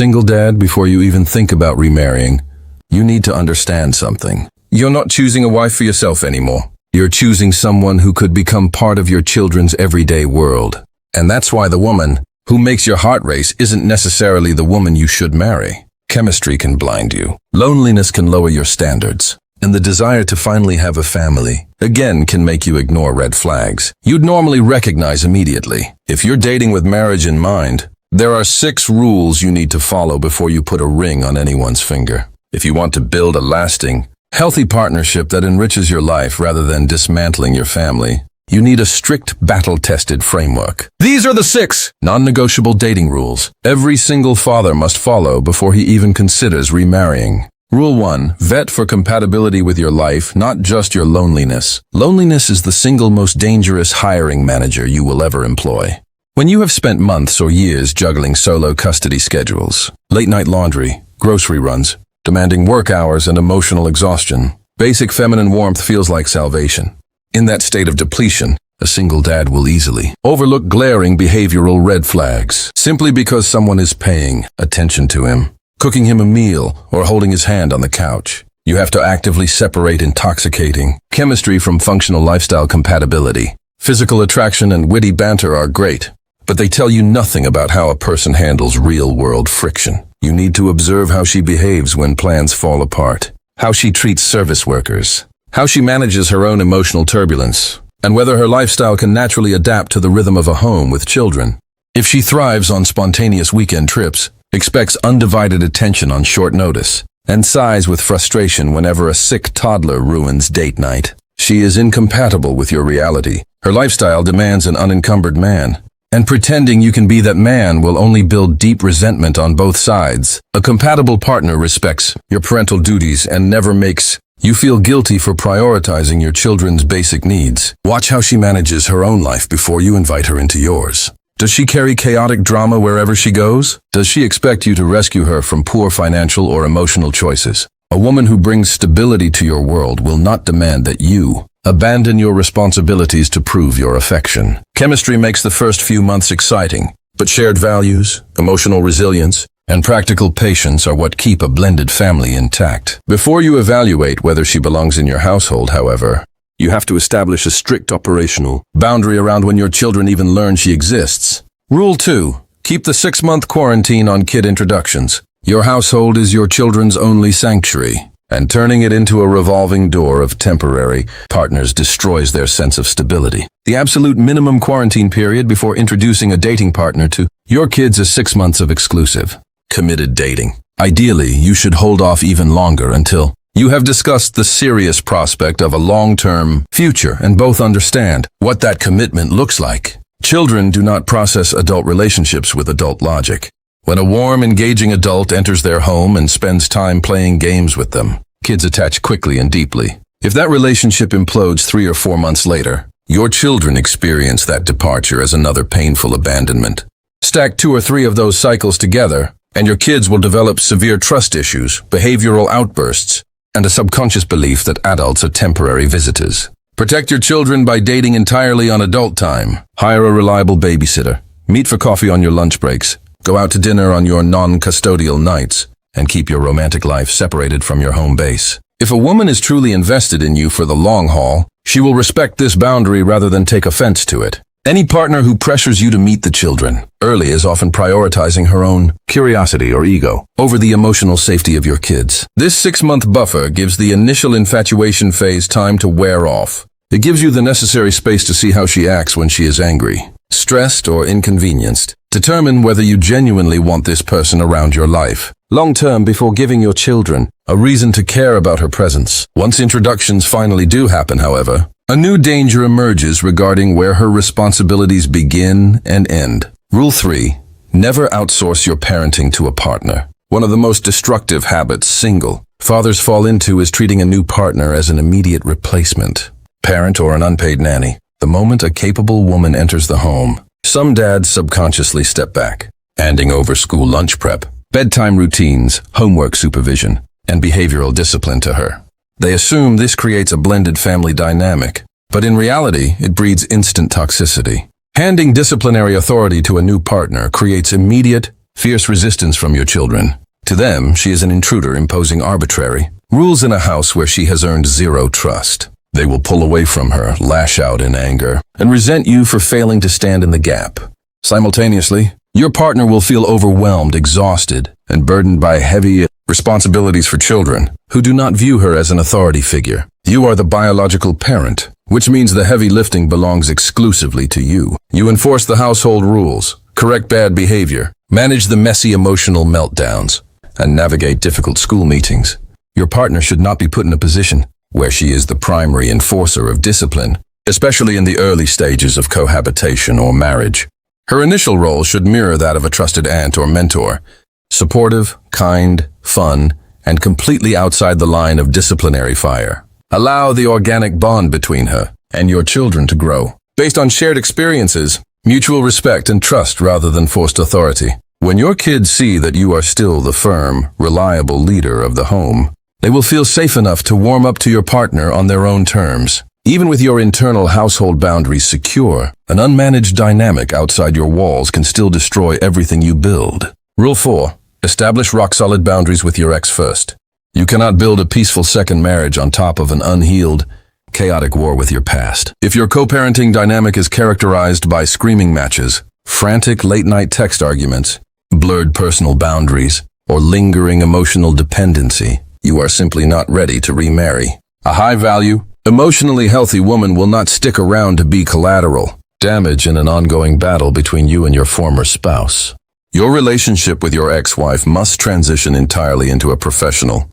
Single dad, before you even think about remarrying, you need to understand something. You're not choosing a wife for yourself anymore. You're choosing someone who could become part of your children's everyday world. And that's why the woman who makes your heart race isn't necessarily the woman you should marry. Chemistry can blind you. Loneliness can lower your standards. And the desire to finally have a family, again, can make you ignore red flags you'd normally recognize immediately. If you're dating with marriage in mind, there are 6 rules you need to follow before you put a ring on anyone's finger. If you want to build a lasting, healthy partnership that enriches your life rather than dismantling your family, you need a strict, battle-tested framework. These are the 6 non-negotiable dating rules every single father must follow before he even considers remarrying. Rule 1. Vet for compatibility with your life, not just your loneliness. Loneliness is the single most dangerous hiring manager you will ever employ. When you have spent months or years juggling solo custody schedules, late-night laundry, grocery runs, demanding work hours and emotional exhaustion, basic feminine warmth feels like salvation. In that state of depletion, a single dad will easily overlook glaring behavioral red flags simply because someone is paying attention to him, cooking him a meal, or holding his hand on the couch. You have to actively separate intoxicating chemistry from functional lifestyle compatibility. Physical attraction and witty banter are great, but they tell you nothing about how a person handles real-world friction. You need to observe how she behaves when plans fall apart, how she treats service workers, how she manages her own emotional turbulence, and whether her lifestyle can naturally adapt to the rhythm of a home with children. If she thrives on spontaneous weekend trips, expects undivided attention on short notice, and sighs with frustration whenever a sick toddler ruins date night, she is incompatible with your reality. Her lifestyle demands an unencumbered man, and pretending you can be that man will only build deep resentment on both sides. A compatible partner respects your parental duties and never makes you feel guilty for prioritizing your children's basic needs. Watch how she manages her own life before you invite her into yours. Does she carry chaotic drama wherever she goes? Does she expect you to rescue her from poor financial or emotional choices? A woman who brings stability to your world will not demand that you abandon your responsibilities to prove your affection. Chemistry makes the first few months exciting, but shared values, emotional resilience, and practical patience are what keep a blended family intact. Before you evaluate whether she belongs in your household, however, you have to establish a strict operational boundary around when your children even learn she exists. Rule 2. Keep the 6-month quarantine on kid introductions. Your household is your children's only sanctuary, and turning it into a revolving door of temporary partners destroys their sense of stability. The absolute minimum quarantine period before introducing a dating partner to your kids is 6 months of exclusive, committed dating. Ideally, you should hold off even longer until you have discussed the serious prospect of a long-term future and both understand what that commitment looks like. Children do not process adult relationships with adult logic. When a warm, engaging adult enters their home and spends time playing games with them, kids attach quickly and deeply. If that relationship implodes 3 or 4 months later, your children experience that departure as another painful abandonment. Stack 2 or 3 of those cycles together, and your kids will develop severe trust issues, behavioral outbursts, and a subconscious belief that adults are temporary visitors. Protect your children by dating entirely on adult time. Hire a reliable babysitter. Meet for coffee on your lunch breaks. Go out to dinner on your non-custodial nights, and keep your romantic life separated from your home base. If a woman is truly invested in you for the long haul, she will respect this boundary rather than take offense to it. Any partner who pressures you to meet the children early is often prioritizing her own curiosity or ego over the emotional safety of your kids. This 6-month buffer gives the initial infatuation phase time to wear off. It gives you the necessary space to see how she acts when she is angry, stressed, or inconvenienced. Determine whether you genuinely want this person around your life long-term before giving your children a reason to care about her presence. Once introductions finally do happen, however, a new danger emerges regarding where her responsibilities begin and end. Rule 3. Never outsource your parenting to a partner. One of the most destructive habits single fathers fall into is treating a new partner as an immediate replacement, parent or an unpaid nanny. The moment a capable woman enters the home, some dads subconsciously step back, handing over school lunch prep, bedtime routines, homework supervision, and behavioral discipline to her. They assume this creates a blended family dynamic, but in reality, it breeds instant toxicity. Handing disciplinary authority to a new partner creates immediate fierce resistance from your children. To them, she is an intruder imposing arbitrary rules in a house where she has earned zero trust. They will pull away from her, lash out in anger, and resent you for failing to stand in the gap. Simultaneously, your partner will feel overwhelmed, exhausted, and burdened by heavy responsibilities for children who do not view her as an authority figure. You are the biological parent, which means the heavy lifting belongs exclusively to you. You enforce the household rules, correct bad behavior, manage the messy emotional meltdowns, and navigate difficult school meetings. Your partner should not be put in a position where she is the primary enforcer of discipline, especially in the early stages of cohabitation or marriage. Her initial role should mirror that of a trusted aunt or mentor, supportive, kind, fun, and completely outside the line of disciplinary fire. Allow the organic bond between her and your children to grow, based on shared experiences, mutual respect and trust rather than forced authority. When your kids see that you are still the firm, reliable leader of the home, they will feel safe enough to warm up to your partner on their own terms. Even with your internal household boundaries secure, an unmanaged dynamic outside your walls can still destroy everything you build. Rule 4. Establish rock-solid boundaries with your ex first. You cannot build a peaceful second marriage on top of an unhealed, chaotic war with your past. If your co-parenting dynamic is characterized by screaming matches, frantic late-night text arguments, blurred personal boundaries, or lingering emotional dependency, you are simply not ready to remarry. A high-value, emotionally healthy woman will not stick around to be collateral damage in an ongoing battle between you and your former spouse. Your relationship with your ex-wife must transition entirely into a professional,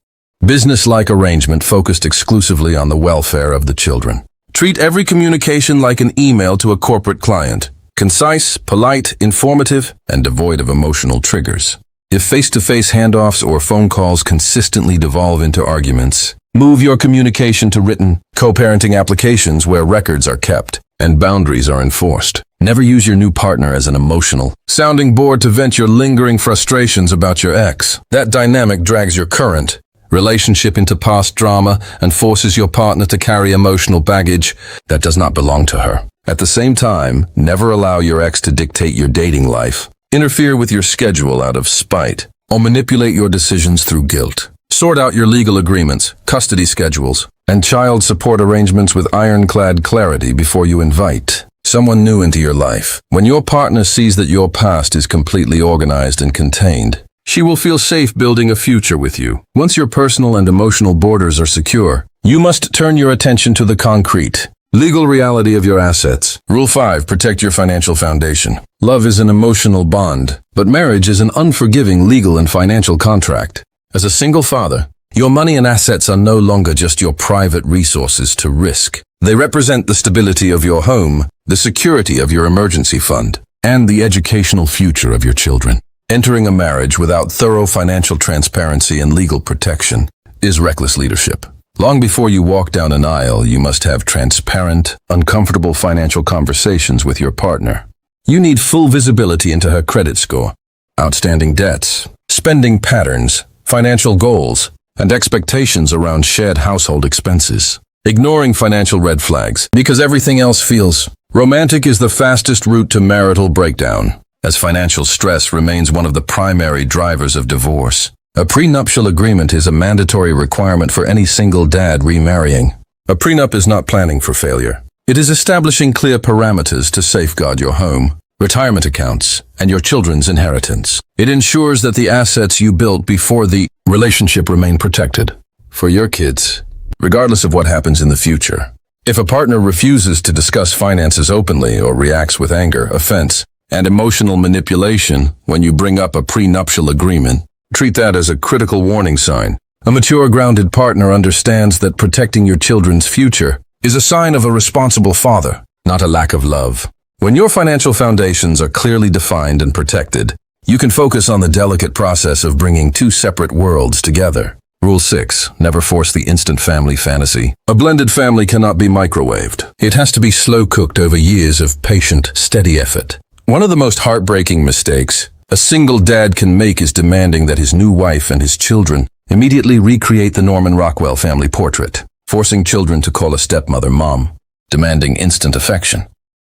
business-like arrangement focused exclusively on the welfare of the children. Treat every communication like an email to a corporate client, concise, polite, informative, and devoid of emotional triggers. If face-to-face handoffs or phone calls consistently devolve into arguments, move your communication to written, co-parenting applications where records are kept and boundaries are enforced. Never use your new partner as an emotional sounding board to vent your lingering frustrations about your ex. That dynamic drags your current relationship into past drama and forces your partner to carry emotional baggage that does not belong to her. At the same time, never allow your ex to dictate your dating life, interfere with your schedule out of spite, or manipulate your decisions through guilt. Sort out your legal agreements, custody schedules, and child support arrangements with ironclad clarity before you invite someone new into your life. When your partner sees that your past is completely organized and contained, she will feel safe building a future with you. Once your personal and emotional borders are secure, you must turn your attention to the concrete, legal reality of your assets. Rule 5. Protect your financial foundation. Love is an emotional bond, but marriage is an unforgiving legal and financial contract. As a single father, your money and assets are no longer just your private resources to risk. They represent the stability of your home, the security of your emergency fund, and the educational future of your children. Entering a marriage without thorough financial transparency and legal protection is reckless leadership. Long before you walk down an aisle, you must have transparent, uncomfortable financial conversations with your partner. You need full visibility into her credit score, outstanding debts, spending patterns, financial goals, and expectations around shared household expenses. Ignoring financial red flags because everything else feels romantic is the fastest route to marital breakdown, as financial stress remains one of the primary drivers of divorce. A prenuptial agreement is a mandatory requirement for any single dad remarrying. A prenup is not planning for failure. It is establishing clear parameters to safeguard your home, retirement accounts, and your children's inheritance. It ensures that the assets you built before the relationship remain protected for your kids, regardless of what happens in the future. If a partner refuses to discuss finances openly or reacts with anger, offense, and emotional manipulation when you bring up a prenuptial agreement, treat that as a critical warning sign. A mature, grounded partner understands that protecting your children's future is a sign of a responsible father, not a lack of love. When your financial foundations are clearly defined and protected, you can focus on the delicate process of bringing two separate worlds together. Rule 6. Never force the instant family fantasy. A blended family cannot be microwaved. It has to be slow-cooked over years of patient, steady effort. One of the most heartbreaking mistakes a single dad can make is demanding that his new wife and his children immediately recreate the Norman Rockwell family portrait, forcing children to call a stepmother mom, demanding instant affection,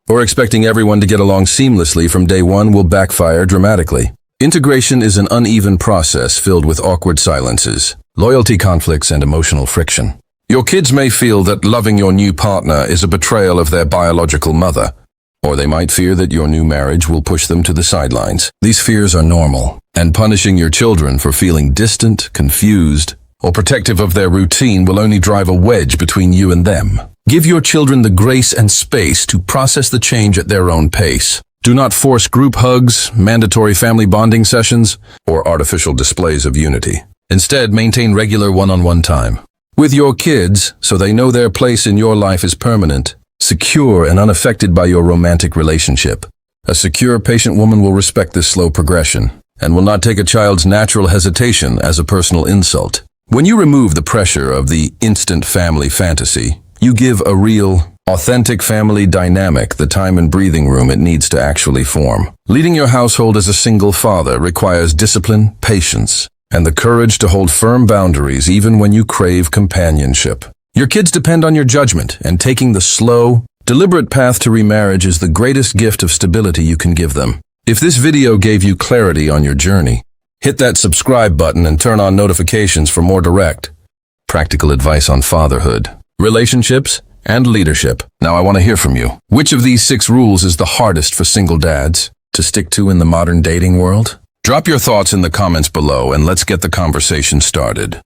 or expecting everyone to get along seamlessly from day one will backfire dramatically. Integration is an uneven process filled with awkward silences, loyalty conflicts, and emotional friction. Your kids may feel that loving your new partner is a betrayal of their biological mother, or they might fear that your new marriage will push them to the sidelines. These fears are normal, and punishing your children for feeling distant, confused, or protective of their routine will only drive a wedge between you and them. Give your children the grace and space to process the change at their own pace. Do not force group hugs, mandatory family bonding sessions, or artificial displays of unity. Instead, maintain regular one-on-one time with your kids so they know their place in your life is permanent, secure, and unaffected by your romantic relationship. A secure, patient woman will respect this slow progression and will not take a child's natural hesitation as a personal insult. When you remove the pressure of the instant family fantasy, you give a real, authentic family dynamic the time and breathing room it needs to actually form. Leading your household as a single father requires discipline, patience, and the courage to hold firm boundaries even when you crave companionship. Your kids depend on your judgment, and taking the slow, deliberate path to remarriage is the greatest gift of stability you can give them. If this video gave you clarity on your journey, hit that subscribe button and turn on notifications for more direct, practical advice on fatherhood, relationships, and leadership. Now I want to hear from you. Which of these 6 rules is the hardest for single dads to stick to in the modern dating world? Drop your thoughts in the comments below and let's get the conversation started.